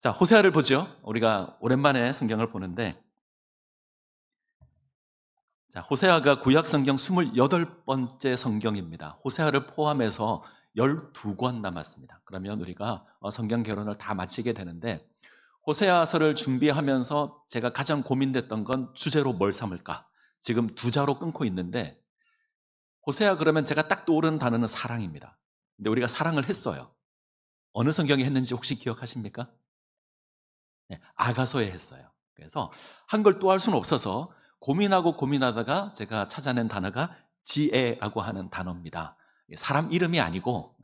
자, 호세아를 보죠. 우리가 오랜만에 성경을 보는데, 자, 호세아가 구약 성경 28번째 성경입니다. 호세아를 포함해서 12권 남았습니다. 그러면 우리가 성경 개론을 다 마치게 되는데, 호세아서를 준비하면서 제가 가장 고민됐던 건 주제로 뭘 삼을까? 지금 두 자로 끊고 있는데, 호세아 그러면 제가 딱 떠오르는 단어는 사랑입니다. 근데 우리가 사랑을 했어요. 어느 성경에 했는지 혹시 기억하십니까? 네, 아가서에 했어요. 그래서 한 걸 또 할 수는 없어서 고민하고 고민하다가 제가 찾아낸 단어가 지혜라고 하는 단어입니다. 사람 이름이 아니고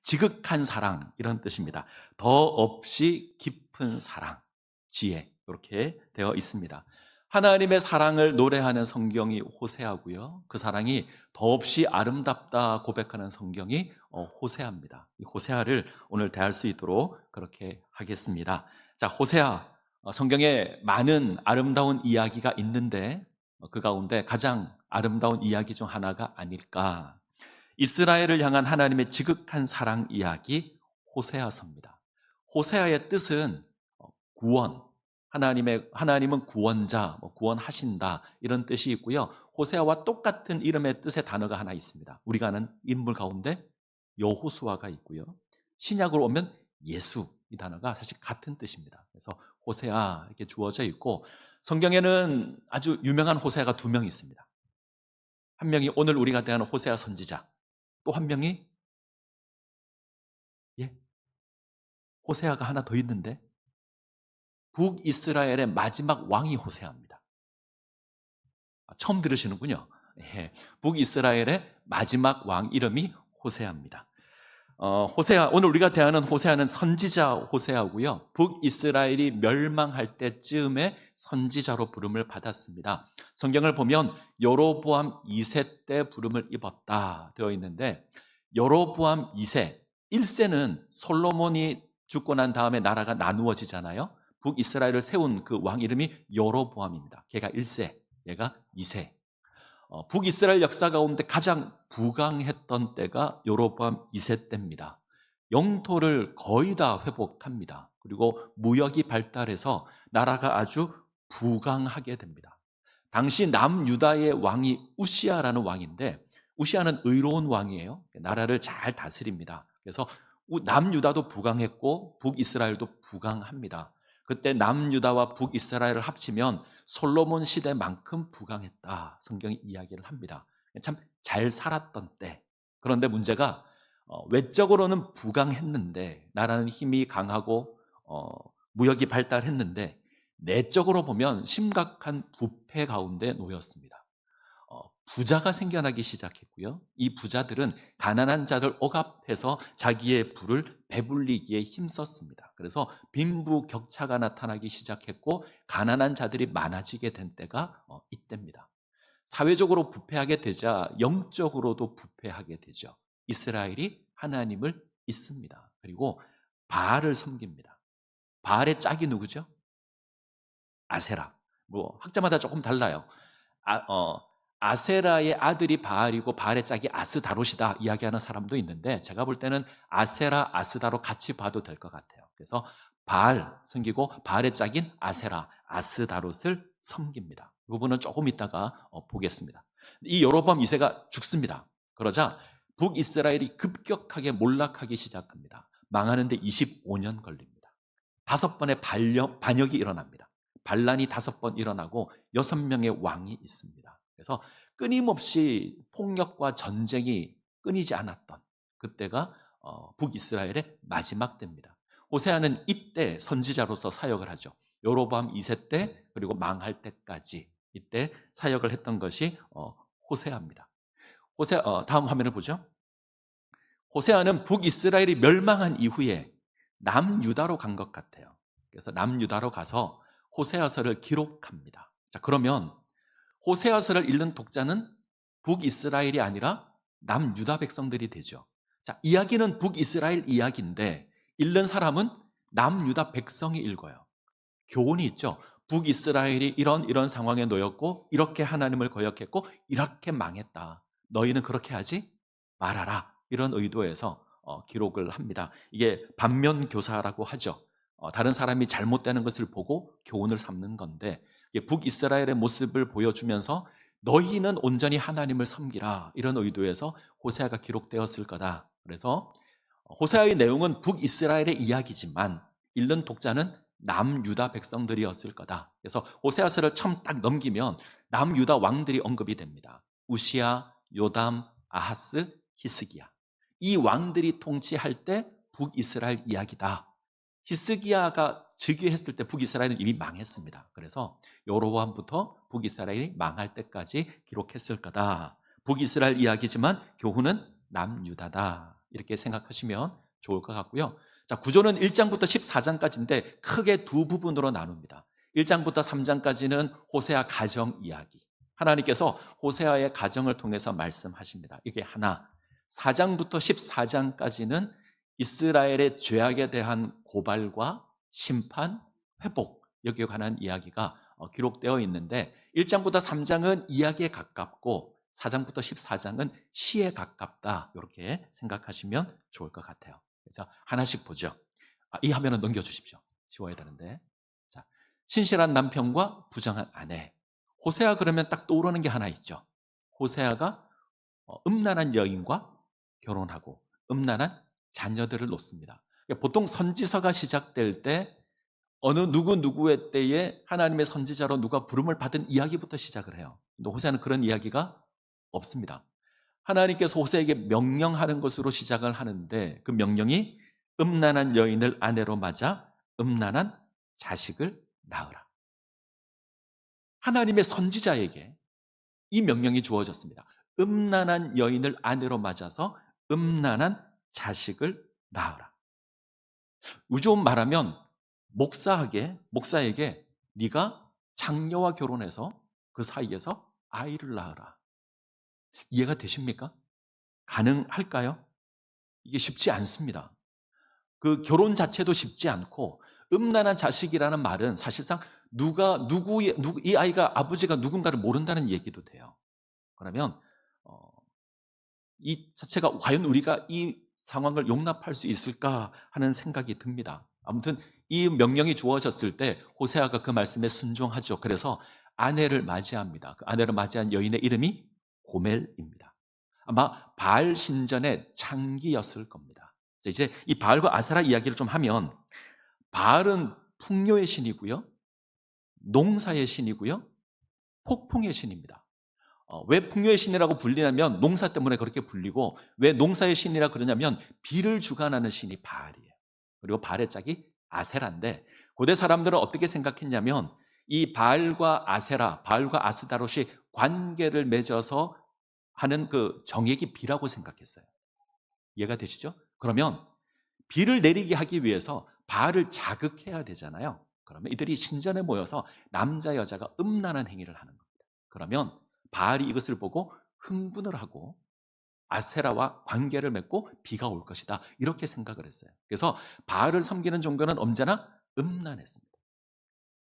지극한 사랑 이런 뜻입니다. 더 없이 깊은 사랑, 지혜 이렇게 되어 있습니다. 하나님의 사랑을 노래하는 성경이 호세아고요. 그 사랑이 더없이 아름답다 고백하는 성경이 호세아입니다. 이 호세아를 오늘 대할 수 있도록 그렇게 하겠습니다. 자, 호세아, 성경에 많은 아름다운 이야기가 있는데 그 가운데 가장 아름다운 이야기 중 하나가 아닐까. 이스라엘을 향한 하나님의 지극한 사랑 이야기 호세아서입니다. 호세아의 뜻은 구원, 하나님은 구원자, 구원하신다 이런 뜻이 있고요. 호세아와 똑같은 이름의 뜻의 단어가 하나 있습니다. 우리가 아는 인물 가운데 여호수아가 있고요. 신약으로 오면 예수 이 단어가 사실 같은 뜻입니다. 그래서 호세아 이렇게 주어져 있고 성경에는 아주 유명한 호세아가 두 명 있습니다. 한 명이 오늘 우리가 대하는 호세아 선지자, 또 한 명이 호세아가 하나 더 있는데 북이스라엘의 마지막 왕이 호세아입니다. 처음 들으시는군요. 북이스라엘의 마지막 왕 이름이 호세아입니다. 호세아, 오늘 우리가 대하는 호세아는 선지자 호세아고요. 북이스라엘이 멸망할 때쯤에 선지자로 부름을 받았습니다. 성경을 보면 여로보암 2세 때 부름을 입었다 되어 있는데 여로보암 2세, 1세는 솔로몬이 죽고 난 다음에 나라가 나누어지잖아요. 북이스라엘을 세운 그 왕 이름이 여로보암입니다. 걔가 1세, 얘가 2세. 북이스라엘 역사 가운데 가장 부강했던 때가 여로보암 2세 때입니다. 영토를 거의 다 회복합니다. 그리고 무역이 발달해서 나라가 아주 부강하게 됩니다. 당시 남유다의 왕이 우시아라는 왕인데 우시아는 의로운 왕이에요. 나라를 잘 다스립니다. 그래서 남유다도 부강했고 북이스라엘도 부강합니다. 그때 남유다와 북이스라엘을 합치면 솔로몬 시대만큼 부강했다. 성경이 이야기를 합니다. 참 잘 살았던 때. 그런데 문제가 외적으로는 부강했는데 나라는 힘이 강하고 무역이 발달했는데 내적으로 보면 심각한 부패 가운데 놓였습니다. 부자가 생겨나기 시작했고요. 이 부자들은 가난한 자들 억압해서 자기의 부를 배불리기에 힘썼습니다. 그래서 빈부격차가 나타나기 시작했고 가난한 자들이 많아지게 된 때가 이때입니다. 사회적으로 부패하게 되자 영적으로도 부패하게 되죠. 이스라엘이 하나님을 잊습니다. 그리고 바알을 섬깁니다. 바알의 짝이 누구죠? 아세라. 학자마다 조금 달라요. 아세라의 아들이 바알이고 바알의 짝이 아스다롯이다 이야기하는 사람도 있는데 제가 볼 때는 아세라, 아스다롯 같이 봐도 될 것 같아요. 그래서 바알 섬기고 바알의 짝인 아세라, 아스다롯을 섬깁니다. 이 부분은 조금 이따가 보겠습니다. 이 여로보암 2세가 죽습니다. 그러자 북이스라엘이 급격하게 몰락하기 시작합니다. 망하는데 25년 걸립니다. 5번의 반역이 일어납니다. 반란이 5번 일어나고 6명의 왕이 있습니다. 그래서 끊임없이 폭력과 전쟁이 끊이지 않았던 그때가 북이스라엘의 마지막 때입니다. 호세아는 이때 선지자로서 사역을 하죠. 여로보암 2세 때 그리고 망할 때까지 이때 사역을 했던 것이 호세아입니다. 다음 화면을 보죠. 호세아는 북이스라엘이 멸망한 이후에 남유다로 간 것 같아요. 그래서 남유다로 가서 호세아서를 기록합니다. 자, 그러면 호세아서를 읽는 독자는 북이스라엘이 아니라 남유다 백성들이 되죠. 자, 이야기는 북이스라엘 이야기인데 읽는 사람은 남유다 백성이 읽어요. 교훈이 있죠. 북이스라엘이 이런 상황에 놓였고 이렇게 하나님을 거역했고 이렇게 망했다. 너희는 그렇게 하지 말아라. 이런 의도에서 기록을 합니다. 이게 반면교사라고 하죠. 다른 사람이 잘못되는 것을 보고 교훈을 삼는 건데, 이게 북이스라엘의 모습을 보여주면서 너희는 온전히 하나님을 섬기라, 이런 의도에서 호세아가 기록되었을 거다. 그래서 호세아의 내용은 북이스라엘의 이야기지만 읽는 독자는 남유다 백성들이었을 거다. 그래서 호세아서를 처음 딱 넘기면 남유다 왕들이 언급이 됩니다. 우시야, 요담, 아하스, 히스기야. 이 왕들이 통치할 때 북이스라엘 이야기다. 히스기야가 즉위했을 때 북이스라엘은 이미 망했습니다. 그래서 여로보암부터 북이스라엘이 망할 때까지 기록했을 거다. 북이스라엘 이야기지만 교훈은 남유다다. 이렇게 생각하시면 좋을 것 같고요. 자, 구조는 1장부터 14장까지인데 크게 두 부분으로 나눕니다. 1장부터 3장까지는 호세아 가정 이야기. 하나님께서 호세아의 가정을 통해서 말씀하십니다. 이게 하나. 4장부터 14장까지는 이스라엘의 죄악에 대한 고발과 심판, 회복, 여기에 관한 이야기가 기록되어 있는데 1장부터 3장은 이야기에 가깝고 4장부터 14장은 시에 가깝다, 이렇게 생각하시면 좋을 것 같아요. 그래서 하나씩 보죠. 이 화면은 넘겨주십시오. 쉬워야 되는데. 자, 신실한 남편과 부정한 아내. 호세아 그러면 딱 떠오르는 게 하나 있죠. 호세아가 음란한 여인과 결혼하고 음란한 자녀들을 놓습니다. 보통 선지서가 시작될 때 어느 누구의 때에 하나님의 선지자로 누가 부름을 받은 이야기부터 시작을 해요. 근데 호세아는 그런 이야기가 없습니다. 하나님께서 호세에게 명령하는 것으로 시작을 하는데 그 명령이 음란한 여인을 아내로 맞아 음란한 자식을 낳으라. 하나님의 선지자에게 이 명령이 주어졌습니다. 음란한 여인을 아내로 맞아서 음란한 자식을 낳으라. 요즘 말하면 목사에게 네가 장녀와 결혼해서 그 사이에서 아이를 낳으라. 이해가 되십니까? 가능할까요? 이게 쉽지 않습니다. 그 결혼 자체도 쉽지 않고 음란한 자식이라는 말은 사실상 이 아이가 아버지가 누군가를 모른다는 얘기도 돼요. 그러면 이 자체가 과연 우리가 이 상황을 용납할 수 있을까 하는 생각이 듭니다. 아무튼 이 명령이 주어졌을 때 호세아가 그 말씀에 순종하죠. 그래서 아내를 맞이합니다. 그 아내를 맞이한 여인의 이름이 고멜입니다. 아마 바알 신전의 창기였을 겁니다. 이제 이 바알과 아세라 이야기를 좀 하면, 바알은 풍요의 신이고요, 농사의 신이고요, 폭풍의 신입니다. 왜 풍요의 신이라고 불리냐면 농사 때문에 그렇게 불리고, 왜 농사의 신이라 그러냐면 비를 주관하는 신이 바알이에요. 그리고 바알의 짝이 아세라인데, 고대 사람들은 어떻게 생각했냐면 이 바알과 아세라, 바알과 아스다롯이 관계를 맺어서 하는 그 정액이 비라고 생각했어요. 이해가 되시죠? 그러면 비를 내리게 하기 위해서 바알을 자극해야 되잖아요. 그러면 이들이 신전에 모여서 남자 여자가 음란한 행위를 하는 겁니다. 그러면 바알이 이것을 보고 흥분을 하고 아세라와 관계를 맺고 비가 올 것이다, 이렇게 생각을 했어요. 그래서 바알을 섬기는 종교는 언제나 음란했습니다.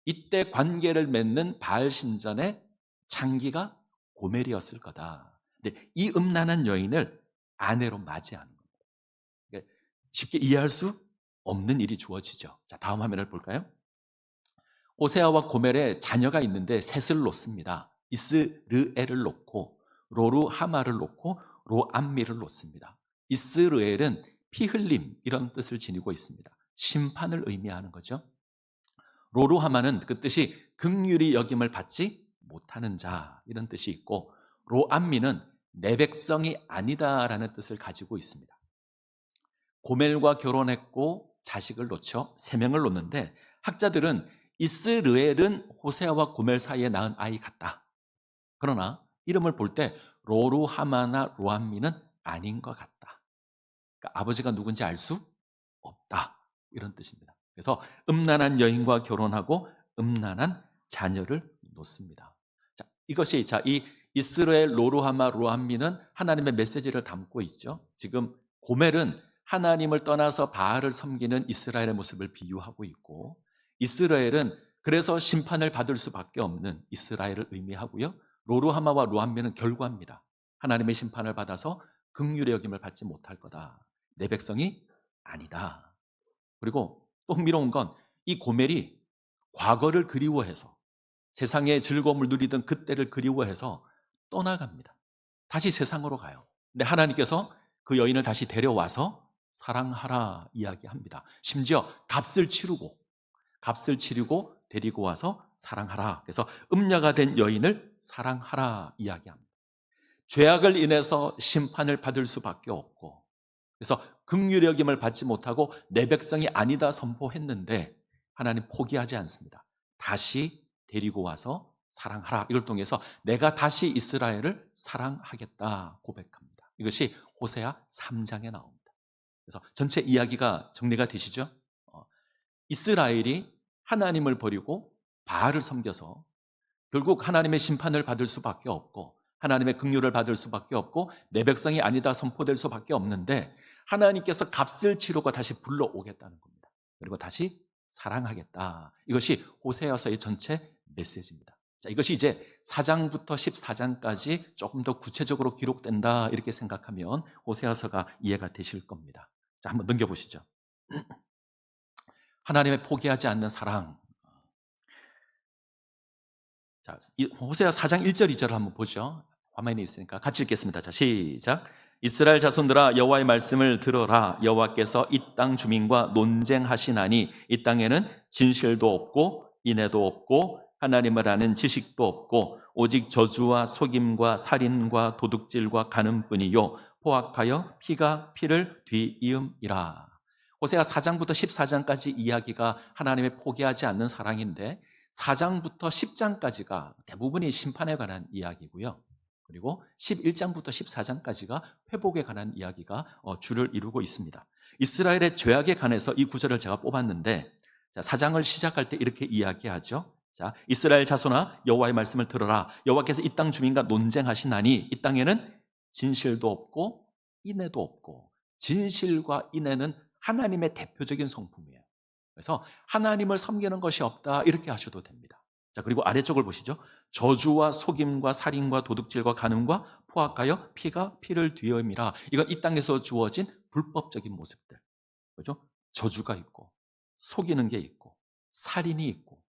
이때 관계를 맺는 바알 신전의 창기가 고멜이었을 거다. 근데 이 음란한 여인을 아내로 맞이하는 겁니다. 그러니까 쉽게 이해할 수 없는 일이 주어지죠. 자, 다음 화면을 볼까요? 호세아와 고멜의 자녀가 있는데 셋을 놓습니다. 이스르엘을 놓고 로루하마를 놓고 로암미를 놓습니다. 이스르엘은 피 흘림, 이런 뜻을 지니고 있습니다. 심판을 의미하는 거죠. 로루하마는 그 뜻이 긍휼히 여김을 받지 못하는 자, 이런 뜻이 있고, 로암미는 내 백성이 아니다라는 뜻을 가지고 있습니다. 고멜과 결혼했고 자식을 놓죠. 3명을 놓는데 학자들은 이스르엘은 호세아와 고멜 사이에 낳은 아이 같다. 그러나 이름을 볼 때 로루하마나 로암미는 아닌 것 같다. 그러니까 아버지가 누군지 알 수 없다, 이런 뜻입니다. 그래서 음란한 여인과 결혼하고 음란한 자녀를 놓습니다. 자, 이것이 이 이스라엘 로루하마 로암미는 하나님의 메시지를 담고 있죠. 지금 고멜은 하나님을 떠나서 바알을 섬기는 이스라엘의 모습을 비유하고 있고, 이스라엘은 그래서 심판을 받을 수밖에 없는 이스라엘을 의미하고요, 로루하마와 로암미는 결과입니다. 하나님의 심판을 받아서 긍휼의 여김을 받지 못할 거다. 내 백성이 아니다. 그리고 또 흥미로운 건 이 고멜이 과거를 그리워해서 세상의 즐거움을 누리던 그때를 그리워해서 떠나갑니다. 다시 세상으로 가요. 근데 하나님께서 그 여인을 다시 데려와서 사랑하라 이야기합니다. 심지어 값을 치르고 데리고 와서 사랑하라. 그래서 음녀가 된 여인을 사랑하라 이야기합니다. 죄악을 인해서 심판을 받을 수밖에 없고, 그래서 긍휼의 여김을 받지 못하고 내 백성이 아니다 선포했는데 하나님 포기하지 않습니다. 다시 데리고 와서 사랑하라. 이걸 통해서 내가 다시 이스라엘을 사랑하겠다 고백합니다. 이것이 호세아 3장에 나옵니다. 그래서 전체 이야기가 정리가 되시죠? 이스라엘이 하나님을 버리고 바알을 섬겨서 결국 하나님의 심판을 받을 수밖에 없고 하나님의 긍휼을 받을 수밖에 없고 내 백성이 아니다 선포될 수밖에 없는데 하나님께서 값을 치르고 다시 불러오겠다는 겁니다. 그리고 다시 사랑하겠다. 이것이 호세아서의 전체 메시지입니다. 자, 이것이 이제 4장부터 14장까지 조금 더 구체적으로 기록된다 이렇게 생각하면 호세아서가 이해가 되실 겁니다. 자, 한번 넘겨보시죠. 하나님의 포기하지 않는 사랑. 자, 호세아 4장 1절 2절을 한번 보죠. 화면에 있으니까 같이 읽겠습니다. 자, 시작. 이스라엘 자손들아 여호와의 말씀을 들어라. 여호와께서 이 땅 주민과 논쟁하시나니 이 땅에는 진실도 없고 인애도 없고 하나님을 아는 지식도 없고 오직 저주와 속임과 살인과 도둑질과 간음뿐이요 포악하여 피가 피를 뒤이음이라. 호세아 4장부터 14장까지 이야기가 하나님의 포기하지 않는 사랑인데 4장부터 10장까지가 대부분이 심판에 관한 이야기고요. 그리고 11장부터 14장까지가 회복에 관한 이야기가 주를 이루고 있습니다. 이스라엘의 죄악에 관해서 이 구절을 제가 뽑았는데 4장을 시작할 때 이렇게 이야기하죠. 자, 이스라엘 자손아 여호와의 말씀을 들어라. 여호와께서 이 땅 주민과 논쟁하시나니 이 땅에는 진실도 없고 인애도 없고. 진실과 인애는 하나님의 대표적인 성품이에요. 그래서 하나님을 섬기는 것이 없다 이렇게 하셔도 됩니다. 자, 그리고 아래쪽을 보시죠. 저주와 속임과 살인과 도둑질과 간음과 포악하여 피가 피를 뒤엄이라. 이건 이 땅에서 주어진 불법적인 모습들. 그렇죠? 저주가 있고 속이는 게 있고 살인이 있고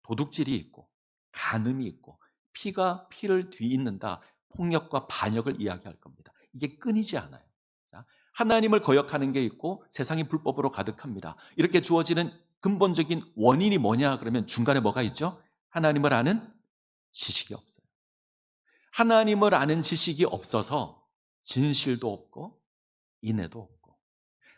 도둑질이 있고 간음이 있고 피가 피를 뒤잇는다. 폭력과 반역을 이야기할 겁니다. 이게 끊이지 않아요. 자, 하나님을 거역하는 게 있고 세상이 불법으로 가득합니다. 이렇게 주어지는 근본적인 원인이 뭐냐 그러면 중간에 뭐가 있죠? 하나님을 아는 지식이 없어요. 하나님을 아는 지식이 없어서 진실도 없고 인애도 없고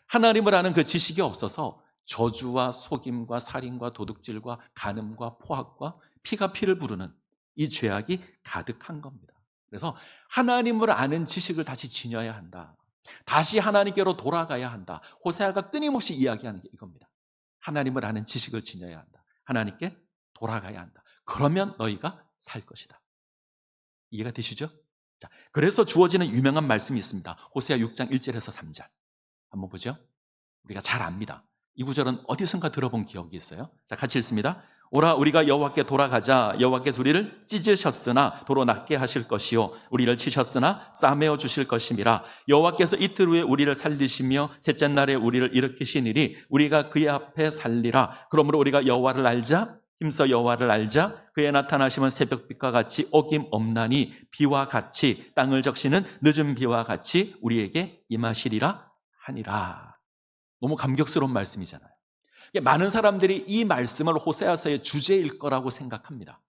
하나님을 아는 그 지식이 없어서 저주와 속임과 살인과 도둑질과 간음과 포악과 피가 피를 부르는 이 죄악이 가득한 겁니다. 그래서 하나님을 아는 지식을 다시 지녀야 한다. 다시 하나님께로 돌아가야 한다. 호세아가 끊임없이 이야기하는 게 이겁니다. 하나님을 아는 지식을 지녀야 한다. 하나님께 돌아가야 한다. 그러면 너희가 살 것이다. 이해가 되시죠? 자, 그래서 주어지는 유명한 말씀이 있습니다. 호세아 6장 1절에서 3절. 한번 보죠. 우리가 잘 압니다. 이 구절은 어디선가 들어본 기억이 있어요. 자, 같이 읽습니다. 오라 우리가 여호와께 돌아가자. 여호와께서 우리를 찢으셨으나 도로 낫게 하실 것이요 우리를 치셨으나 싸매어 주실 것임이라. 여호와께서 이틀 후에 우리를 살리시며 셋째 날에 우리를 일으키시니리 우리가 그의 앞에 살리라. 그러므로 우리가 여호와를 알자. 힘써 여호와를 알자. 그의 나타나심은 새벽빛과 같이 어김없나니 비와 같이 땅을 적시는 늦은 비와 같이 우리에게 임하시리라 하니라. 너무 감격스러운 말씀이잖아요. 많은 사람들이 이 말씀을 호세아서의 주제일 거라고 생각합니다.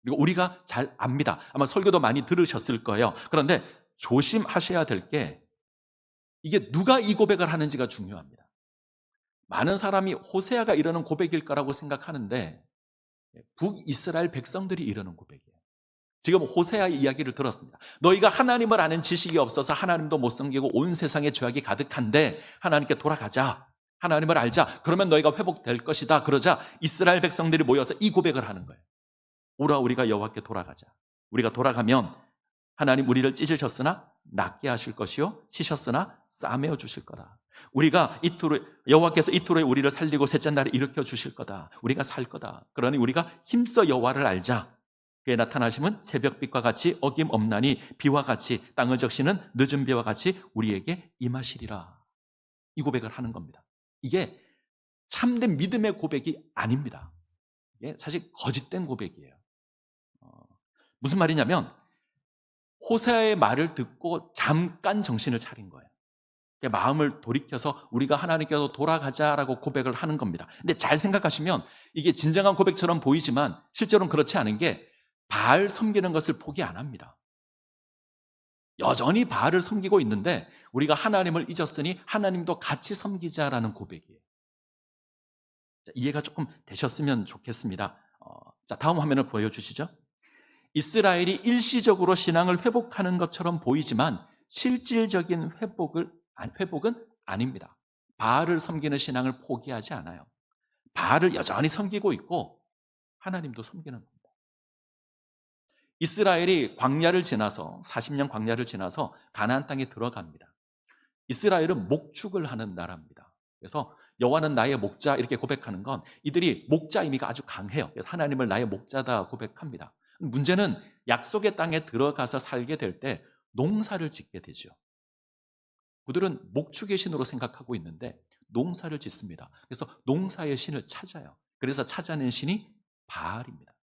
그리고 우리가 잘 압니다. 아마 설교도 많이 들으셨을 거예요. 그런데 조심하셔야 될 게 이게 누가 이 고백을 하는지가 중요합니다. 많은 사람이 호세아가 이러는 고백일 거라고 생각하는데 북이스라엘 백성들이 이러는 고백이에요. 지금 호세아의 이야기를 들었습니다. 너희가 하나님을 아는 지식이 없어서 하나님도 못 섬기고 온 세상에 죄악이 가득한데 하나님께 돌아가자. 하나님을 알자. 그러면 너희가 회복될 것이다. 그러자 이스라엘 백성들이 모여서 이 고백을 하는 거예요. 오라 우리가 여호와께 돌아가자. 우리가 돌아가면 하나님 우리를 찢으셨으나 낫게 하실 것이요 치셨으나 싸매어 주실 거다. 우리가 여호와께서 이틀 후에 우리를 살리고 셋째 날에 일으켜 주실 거다. 우리가 살 거다. 그러니 우리가 힘써 여호와를 알자. 그의 나타나심은 새벽빛과 같이 어김없나니 비와 같이 땅을 적시는 늦은 비와 같이 우리에게 임하시리라. 이 고백을 하는 겁니다. 이게 참된 믿음의 고백이 아닙니다. 이게 사실 거짓된 고백이에요. 무슨 말이냐면 호세아의 말을 듣고 잠깐 정신을 차린 거예요. 마음을 돌이켜서 우리가 하나님께로 돌아가자라고 고백을 하는 겁니다. 근데 잘 생각하시면 이게 진정한 고백처럼 보이지만 실제로는 그렇지 않은 게 바알 섬기는 것을 포기 안 합니다. 여전히 바알을 섬기고 있는데 우리가 하나님을 잊었으니 하나님도 같이 섬기자라는 고백이에요. 이해가 조금 되셨으면 좋겠습니다. 자, 다음 화면을 보여주시죠. 이스라엘이 일시적으로 신앙을 회복하는 것처럼 보이지만 실질적인 회복은 아닙니다. 바알을 섬기는 신앙을 포기하지 않아요. 바알을 여전히 섬기고 있고 하나님도 섬기는 겁니다. 이스라엘이 광야를 지나서 40년 광야를 지나서 가나안 땅에 들어갑니다. 이스라엘은 목축을 하는 나라입니다. 그래서 여호와는 나의 목자 이렇게 고백하는 건 이들이 목자 의미가 아주 강해요. 그래서 하나님을 나의 목자다 고백합니다. 문제는 약속의 땅에 들어가서 살게 될 때 농사를 짓게 되죠. 그들은 목축의 신으로 생각하고 있는데 농사를 짓습니다. 그래서 농사의 신을 찾아요. 그래서 찾아낸 신이 바알입니다.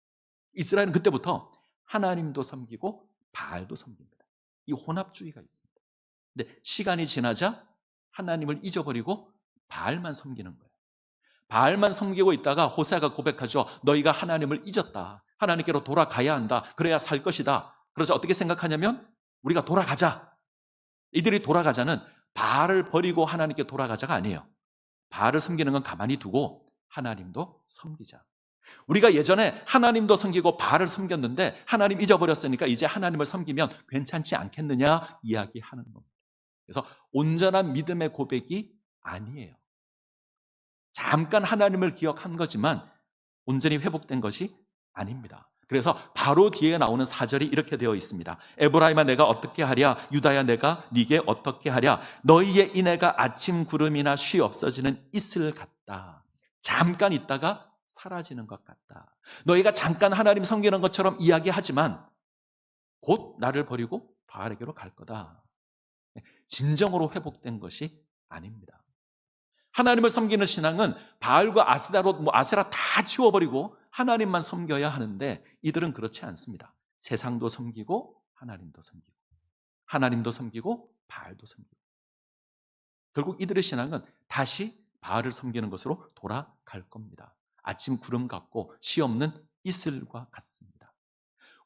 이스라엘은 그때부터 하나님도 섬기고 바알도 섬깁니다. 이 혼합주의가 있습니다. 근데 시간이 지나자 하나님을 잊어버리고 바알만 섬기는 거예요. 바알만 섬기고 있다가 호세아가 고백하죠. 너희가 하나님을 잊었다. 하나님께로 돌아가야 한다. 그래야 살 것이다. 그래서 어떻게 생각하냐면 우리가 돌아가자. 이들이 돌아가자는 바알을 버리고 하나님께 돌아가자가 아니에요. 바알을 섬기는 건 가만히 두고 하나님도 섬기자. 우리가 예전에 하나님도 섬기고 바알을 섬겼는데 하나님 잊어버렸으니까 이제 하나님을 섬기면 괜찮지 않겠느냐 이야기하는 겁니다. 그래서 온전한 믿음의 고백이 아니에요. 잠깐 하나님을 기억한 거지만 온전히 회복된 것이 아닙니다. 그래서 바로 뒤에 나오는 4절이 이렇게 되어 있습니다. 에브라임아 내가 어떻게 하랴 유다야 내가 네게 어떻게 하랴 너희의 인애가 아침 구름이나 쉬 없어지는 이슬 같다. 잠깐 있다가 사라지는 것 같다. 너희가 잠깐 하나님 섬기는 것처럼 이야기하지만 곧 나를 버리고 바알에게로 갈 거다. 진정으로 회복된 것이 아닙니다. 하나님을 섬기는 신앙은 바알과 아세라 다 치워버리고 하나님만 섬겨야 하는데 이들은 그렇지 않습니다. 세상도 섬기고 하나님도 섬기고 하나님도 섬기고 바알도 섬기고 결국 이들의 신앙은 다시 바알을 섬기는 것으로 돌아갈 겁니다. 아침 구름 같고 시 없는 이슬과 같습니다.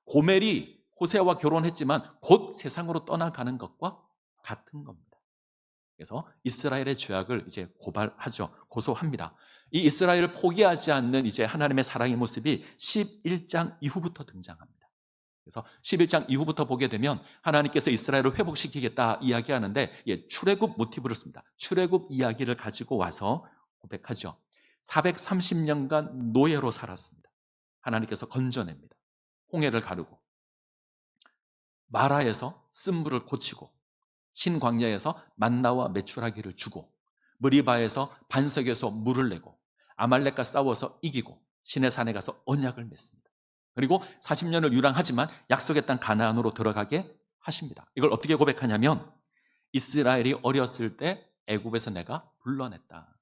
고멜이 호세아와 결혼했지만 곧 세상으로 떠나가는 것과 같은 겁니다. 그래서 이스라엘의 죄악을 이제 고소합니다. 이 이스라엘을 포기하지 않는 이제 하나님의 사랑의 모습이 11장 이후부터 등장합니다. 그래서 11장 이후부터 보게 되면 하나님께서 이스라엘을 회복시키겠다 이야기하는데 출애굽 모티브를 씁니다. 출애굽 이야기를 가지고 와서 고백하죠. 430년간 노예로 살았습니다. 하나님께서 건져냅니다. 홍해를 가르고 마라에서 쓴물을 고치고 신광야에서 만나와 메추라기를 주고 무리바에서 반석에서 물을 내고 아말렉과 싸워서 이기고 시내산에 가서 언약을 맺습니다. 그리고 40년을 유랑하지만 약속의 땅 가나안으로 들어가게 하십니다. 이걸 어떻게 고백하냐면 이스라엘이 어렸을 때 애굽에서 내가 불러냈다.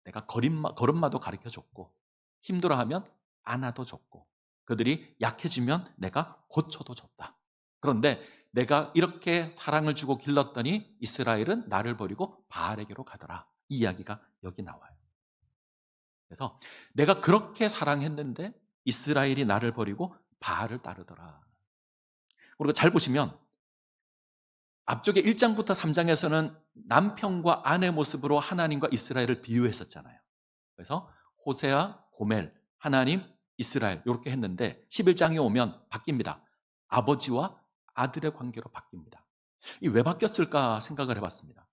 내가 걸음마도 가르쳐줬고 힘들어하면 안아도 줬고 그들이 약해지면 내가 고쳐도 줬다. 그런데 내가 이렇게 사랑을 주고 길렀더니 이스라엘은 나를 버리고 바알에게로 가더라. 이 이야기가 여기 나와요. 그래서 내가 그렇게 사랑했는데 이스라엘이 나를 버리고 바알을 따르더라. 그리고 잘 보시면 앞쪽에 1장부터 3장에서는 남편과 아내 모습으로 하나님과 이스라엘을 비유했었잖아요. 그래서 호세아, 고멜, 하나님, 이스라엘 이렇게 했는데 11장에 오면 바뀝니다. 아버지와 아들의 관계로 바뀝니다. 이 왜 바뀌었을까 생각을 해봤습니다.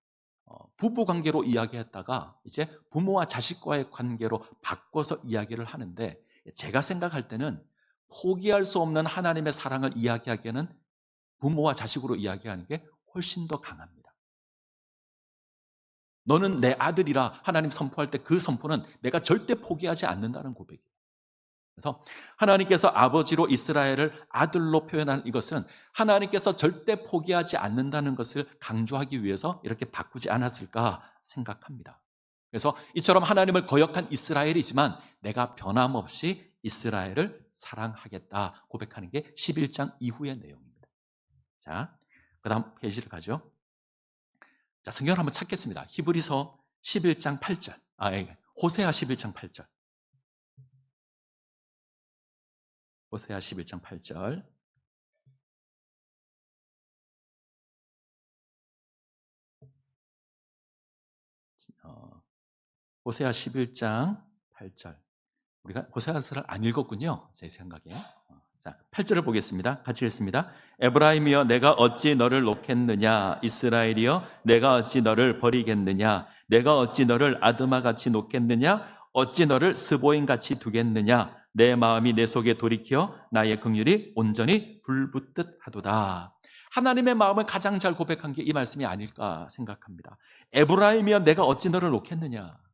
부부 관계로 이야기했다가 이제 부모와 자식과의 관계로 바꿔서 이야기를 하는데 제가 생각할 때는 포기할 수 없는 하나님의 사랑을 이야기하기에는 부모와 자식으로 이야기하는 게 훨씬 더 강합니다. 너는 내 아들이라 하나님 선포할 때 그 선포는 내가 절대 포기하지 않는다는 고백이에요. 그래서 하나님께서 아버지로 이스라엘을 아들로 표현한 이것은 하나님께서 절대 포기하지 않는다는 것을 강조하기 위해서 이렇게 바꾸지 않았을까 생각합니다. 그래서 이처럼 하나님을 거역한 이스라엘이지만 내가 변함없이 이스라엘을 사랑하겠다 고백하는 게 11장 이후의 내용입니다. 자, 그 다음 페이지를 가죠. 자, 성경을 한번 찾겠습니다. 히브리서 11장 8절. 호세아 11장 8절. 호세아 11장 8절. 호세아 11장 8절. 우리가 호세아서를 안 읽었군요. 제 생각에. 자, 8절을 보겠습니다. 같이 읽습니다. 에브라임이여 내가 어찌 너를 놓겠느냐, 이스라엘이여 내가 어찌 너를 버리겠느냐, 내가 어찌 너를 아드마같이 놓겠느냐, 어찌 너를 스보임같이 두겠느냐, 내 마음이 내 속에 돌이켜 나의 긍휼이 온전히 불붙듯 하도다. 하나님의 마음을 가장 잘 고백한 게 이 말씀이 아닐까 생각합니다. 에브라임이여 내가 어찌 너를 놓겠느냐,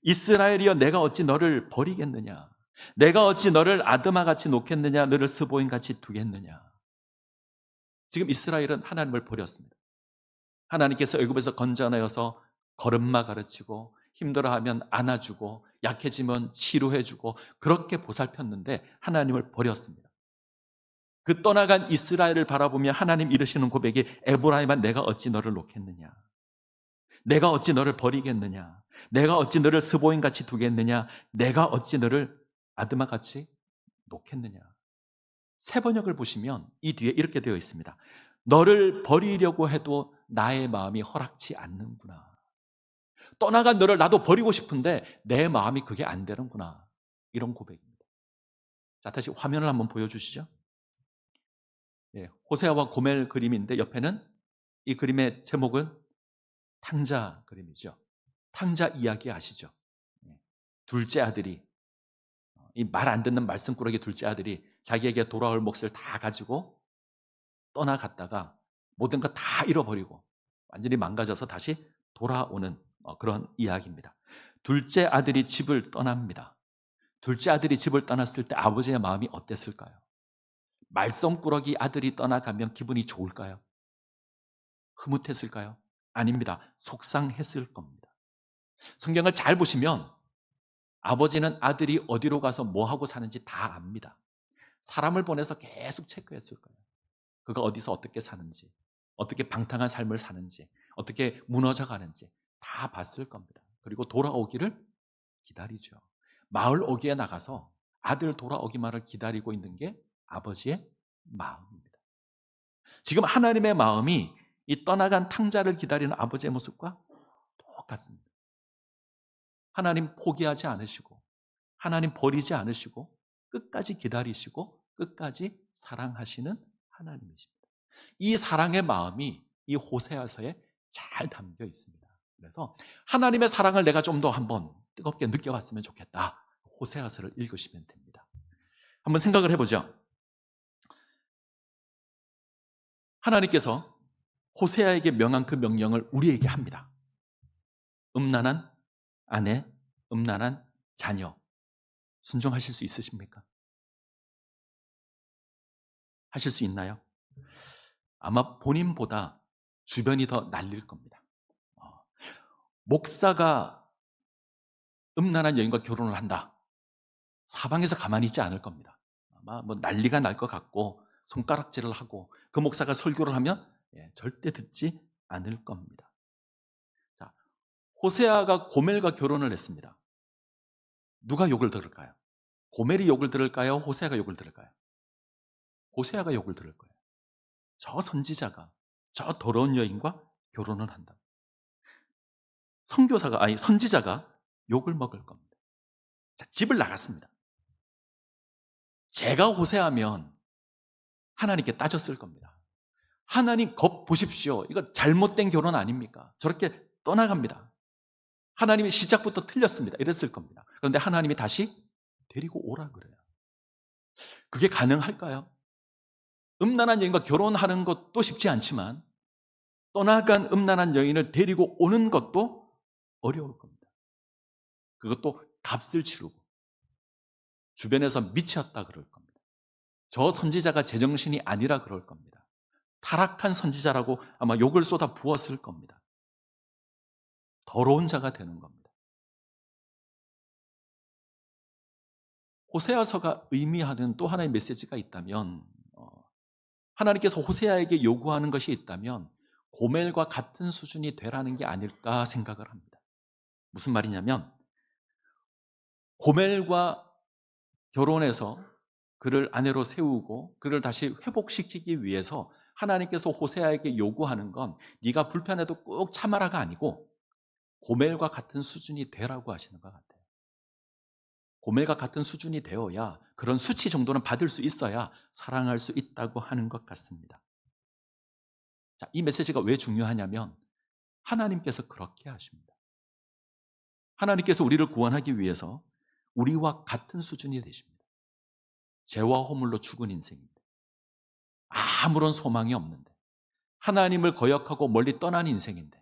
이스라엘이여 내가 어찌 너를 버리겠느냐, 내가 어찌 너를 아드마같이 놓겠느냐, 너를 스보임같이 두겠느냐. 지금 이스라엘은 하나님을 버렸습니다. 하나님께서 애굽에서 건져내어서 걸음마 가르치고 힘들어하면 안아주고 약해지면 치료해주고 그렇게 보살폈는데 하나님을 버렸습니다. 그 떠나간 이스라엘을 바라보며 하나님 이르시는 고백이 에브라임아 내가 어찌 너를 놓겠느냐, 내가 어찌 너를 버리겠느냐, 내가 어찌 너를 스보임같이 두겠느냐, 내가 어찌 너를 아드마같이 놓겠느냐. 세 번역을 보시면 이 뒤에 이렇게 되어 있습니다. 너를 버리려고 해도 나의 마음이 허락지 않는구나. 떠나간 너를 나도 버리고 싶은데 내 마음이 그게 안 되는구나. 이런 고백입니다. 자, 다시 화면을 한번 보여주시죠. 호세아와 고멜 그림인데 옆에는 이 그림의 제목은 탕자 그림이죠. 탕자 이야기 아시죠? 둘째 아들이, 이 말 안 듣는 말썽꾸러기 둘째 아들이 자기에게 돌아올 몫을 다 가지고 떠나갔다가 모든 거 다 잃어버리고 완전히 망가져서 다시 돌아오는 그런 이야기입니다. 둘째 아들이 집을 떠납니다. 둘째 아들이 집을 떠났을 때 아버지의 마음이 어땠을까요? 말썽꾸러기 아들이 떠나가면 기분이 좋을까요? 흐뭇했을까요? 아닙니다. 속상했을 겁니다. 성경을 잘 보시면 아버지는 아들이 어디로 가서 뭐하고 사는지 다 압니다. 사람을 보내서 계속 체크했을 거예요. 그가 어디서 어떻게 사는지, 어떻게 방탕한 삶을 사는지, 어떻게 무너져 가는지 다 봤을 겁니다. 그리고 돌아오기를 기다리죠. 마을 오기에 나가서 아들 돌아오기만을 기다리고 있는 게 아버지의 마음입니다. 지금 하나님의 마음이 이 떠나간 탕자를 기다리는 아버지의 모습과 똑같습니다. 하나님 포기하지 않으시고 하나님 버리지 않으시고 끝까지 기다리시고 끝까지 사랑하시는 하나님이십니다. 이 사랑의 마음이 이 호세아서에 잘 담겨 있습니다. 그래서 하나님의 사랑을 내가 좀 더 한번 뜨겁게 느껴봤으면 좋겠다. 호세아서를 읽으시면 됩니다. 한번 생각을 해보죠. 하나님께서 호세아에게 명한 그 명령을 우리에게 합니다. 음란한 아내, 음란한 자녀 순종하실 수 있으십니까? 하실 수 있나요? 아마 본인보다 주변이 더 난릴 겁니다. 목사가 음란한 여인과 결혼을 한다. 사방에서 가만히 있지 않을 겁니다. 아마 뭐 난리가 날 것 같고 손가락질을 하고 그 목사가 설교를 하면 절대 듣지 않을 겁니다. 자, 호세아가 고멜과 결혼을 했습니다. 누가 욕을 들을까요? 고멜이 욕을 들을까요? 호세아가 욕을 들을까요? 호세아가 욕을 들을 거예요. 저 선지자가 저 더러운 여인과 결혼을 한다. 선지자가 욕을 먹을 겁니다. 자, 집을 나갔습니다. 제가 호세아면 하나님께 따졌을 겁니다. 하나님 겁 보십시오. 이거 잘못된 결혼 아닙니까? 저렇게 떠나갑니다. 하나님이 시작부터 틀렸습니다. 이랬을 겁니다. 그런데 하나님이 다시 데리고 오라 그래요. 그게 가능할까요? 음란한 여인과 결혼하는 것도 쉽지 않지만 떠나간 음란한 여인을 데리고 오는 것도 어려울 겁니다. 그것도 값을 치르고 주변에서 미쳤다 그럴 겁니다. 저 선지자가 제정신이 아니라 그럴 겁니다. 타락한 선지자라고 아마 욕을 쏟아 부었을 겁니다. 더러운 자가 되는 겁니다. 호세아서가 의미하는 또 하나의 메시지가 있다면, 하나님께서 호세아에게 요구하는 것이 있다면 고멜과 같은 수준이 되라는 게 아닐까 생각을 합니다. 무슨 말이냐면, 고멜과 결혼해서 그를 아내로 세우고 그를 다시 회복시키기 위해서 하나님께서 호세아에게 요구하는 건 네가 불편해도 꾹 참아라가 아니고 고멜과 같은 수준이 되라고 하시는 것 같아요. 고멜과 같은 수준이 되어야, 그런 수치 정도는 받을 수 있어야 사랑할 수 있다고 하는 것 같습니다. 자, 이 메시지가 왜 중요하냐면 하나님께서 그렇게 하십니다. 하나님께서 우리를 구원하기 위해서 우리와 같은 수준이 되십니다. 죄와 허물로 죽은 인생인데, 아무런 소망이 없는데, 하나님을 거역하고 멀리 떠난 인생인데,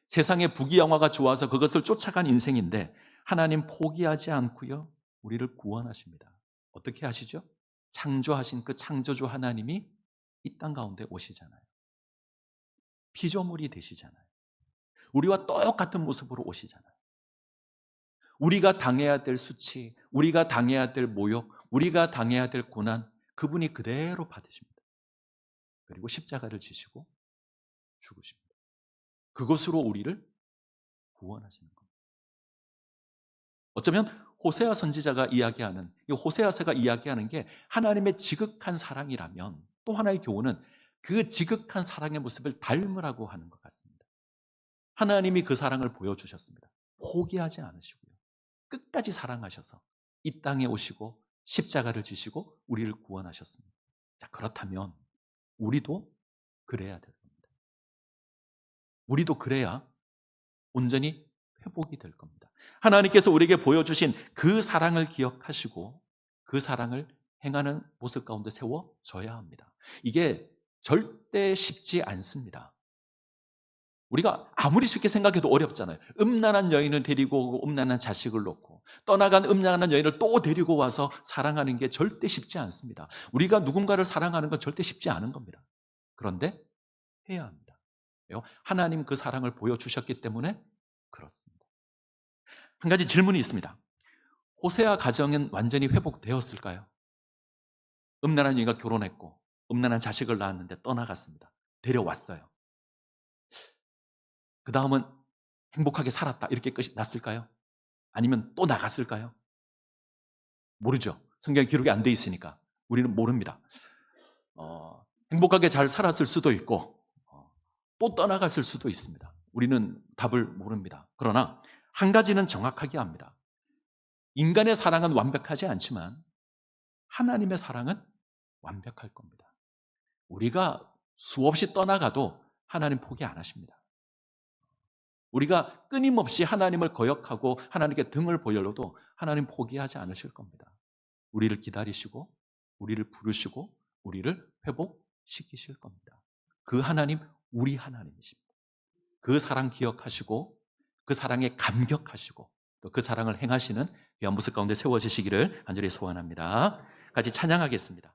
세상의 부귀영화가 좋아서 그것을 쫓아간 인생인데 하나님 포기하지 않고요, 우리를 구원하십니다. 어떻게 하시죠? 창조하신 그 창조주 하나님이 이 땅 가운데 오시잖아요. 피조물이 되시잖아요. 우리와 똑같은 모습으로 오시잖아요. 우리가 당해야 될 수치, 우리가 당해야 될 모욕, 우리가 당해야 될 고난, 그분이 그대로 받으십니다. 그리고 십자가를 지시고 죽으십니다. 그것으로 우리를 구원하시는 겁니다. 어쩌면 호세아 선지자가 이야기하는, 이 호세아서가 이야기하는 게 하나님의 지극한 사랑이라면, 또 하나의 교훈은 그 지극한 사랑의 모습을 닮으라고 하는 것 같습니다. 하나님이 그 사랑을 보여주셨습니다. 포기하지 않으시고요, 끝까지 사랑하셔서 이 땅에 오시고 십자가를 지시고 우리를 구원하셨습니다. 자, 그렇다면 우리도 그래야 될 겁니다. 우리도 그래야 온전히 회복이 될 겁니다. 하나님께서 우리에게 보여주신 그 사랑을 기억하시고 그 사랑을 행하는 모습 가운데 세워져야 합니다. 이게 절대 쉽지 않습니다. 우리가 아무리 쉽게 생각해도 어렵잖아요. 음란한 여인을 데리고 오고 음란한 자식을 놓고 떠나간 음란한 여인을 또 데리고 와서 사랑하는 게 절대 쉽지 않습니다. 우리가 누군가를 사랑하는 건 절대 쉽지 않은 겁니다. 그런데 해야 합니다. 왜요? 하나님 그 사랑을 보여주셨기 때문에 그렇습니다. 한 가지 질문이 있습니다. 호세아 가정은 완전히 회복되었을까요? 음란한 여인과 결혼했고 음란한 자식을 낳았는데 떠나갔습니다. 데려왔어요. 그 다음은 행복하게 살았다, 이렇게 끝이 났을까요? 아니면 또 나갔을까요? 모르죠. 성경에 기록이 안 돼 있으니까 우리는 모릅니다. 행복하게 잘 살았을 수도 있고 또 떠나갔을 수도 있습니다. 우리는 답을 모릅니다. 그러나 한 가지는 정확하게 압니다. 인간의 사랑은 완벽하지 않지만 하나님의 사랑은 완벽할 겁니다. 우리가 수없이 떠나가도 하나님 포기 안 하십니다. 우리가 끊임없이 하나님을 거역하고 하나님께 등을 보여도 하나님 포기하지 않으실 겁니다. 우리를 기다리시고 우리를 부르시고 우리를 회복시키실 겁니다. 그 하나님, 우리 하나님이십니다. 그 사랑 기억하시고 그 사랑에 감격하시고 또 그 사랑을 행하시는 귀한 모습 가운데 세워지시기를 간절히 소원합니다. 같이 찬양하겠습니다.